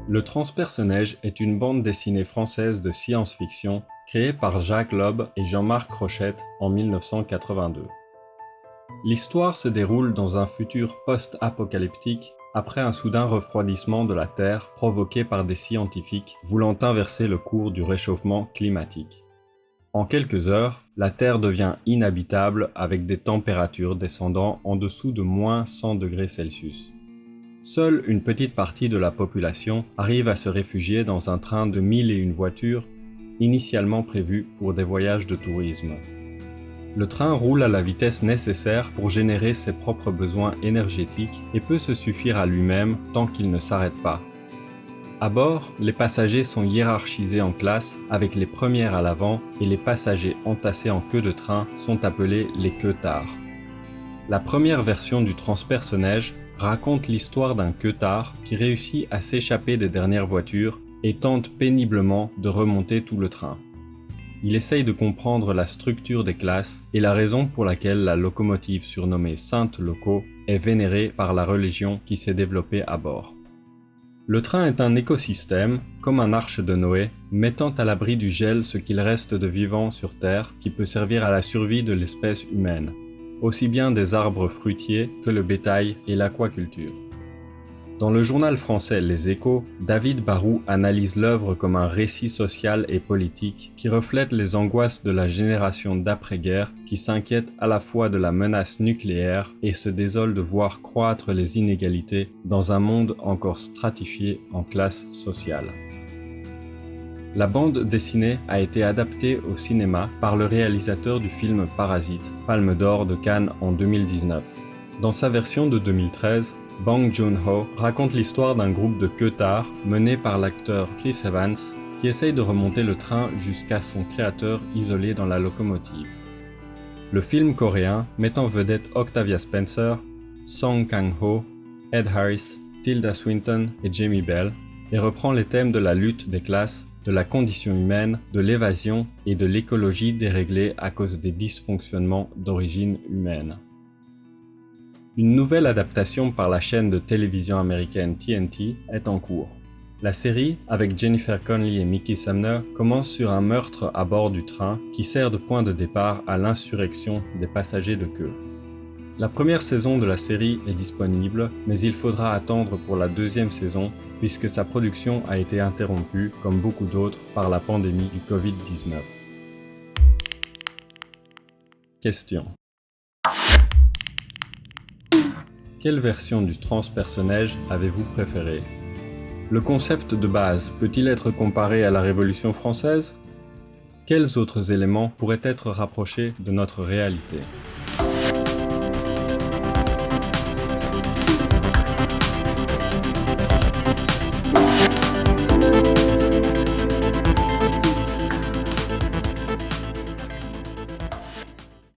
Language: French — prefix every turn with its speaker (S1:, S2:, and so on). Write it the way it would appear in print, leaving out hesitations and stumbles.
S1: Le Transperce-Neige est une bande dessinée française de science-fiction créée par Jacques Lob et Jean-Marc Rochette en 1982. L'histoire se déroule dans un futur post-apocalyptique après un soudain refroidissement de la Terre provoqué par des scientifiques voulant inverser le cours du réchauffement climatique. En quelques heures, la Terre devient inhabitable avec des températures descendant en dessous de moins 100 degrés Celsius. Seule une petite partie de la population arrive à se réfugier dans un train de 1001 voitures, initialement prévu pour des voyages de tourisme. Le train roule à la vitesse nécessaire pour générer ses propres besoins énergétiques et peut se suffire à lui-même tant qu'il ne s'arrête pas. À bord, les passagers sont hiérarchisés en classes avec les premières à l'avant et les passagers entassés en queue de train sont appelés les queutards. La première version du Transperce-Neige raconte l'histoire d'un queutard qui réussit à s'échapper des dernières voitures et tente péniblement de remonter tout le train. Il essaye de comprendre la structure des classes et la raison pour laquelle la locomotive surnommée Sainte Loco est vénérée par la religion qui s'est développée à bord. Le train est un écosystème, comme un arche de Noé, mettant à l'abri du gel ce qu'il reste de vivant sur Terre qui peut servir à la survie de l'espèce humaine, aussi bien des arbres fruitiers que le bétail et l'aquaculture. Dans le journal français Les Échos, David Barou analyse l'œuvre comme un récit social et politique qui reflète les angoisses de la génération d'après-guerre qui s'inquiète à la fois de la menace nucléaire et se désole de voir croître les inégalités dans un monde encore stratifié en classes sociales. La bande dessinée a été adaptée au cinéma par le réalisateur du film Parasite, Palme d'Or de Cannes en 2019. Dans sa version de 2013, Bong Joon-ho raconte l'histoire d'un groupe de queutards mené par l'acteur Chris Evans qui essaye de remonter le train jusqu'à son créateur isolé dans la locomotive. Le film coréen met en vedette Octavia Spencer, Song Kang-ho, Ed Harris, Tilda Swinton et Jamie Bell et reprend les thèmes de la lutte des classes, de la condition humaine, de l'évasion et de l'écologie déréglée à cause des dysfonctionnements d'origine humaine. Une nouvelle adaptation par la chaîne de télévision américaine TNT est en cours. La série, avec Jennifer Connelly et Mickey Sumner, commence sur un meurtre à bord du train qui sert de point de départ à l'insurrection des passagers de queue. La première saison de la série est disponible, mais il faudra attendre pour la deuxième saison puisque sa production a été interrompue, comme beaucoup d'autres, par la pandémie du Covid-19. Question. Quelle version du Transperce-Neige avez-vous préférée ? Le concept de base peut-il être comparé à la Révolution française ? Quels autres éléments pourraient être rapprochés de notre réalité ?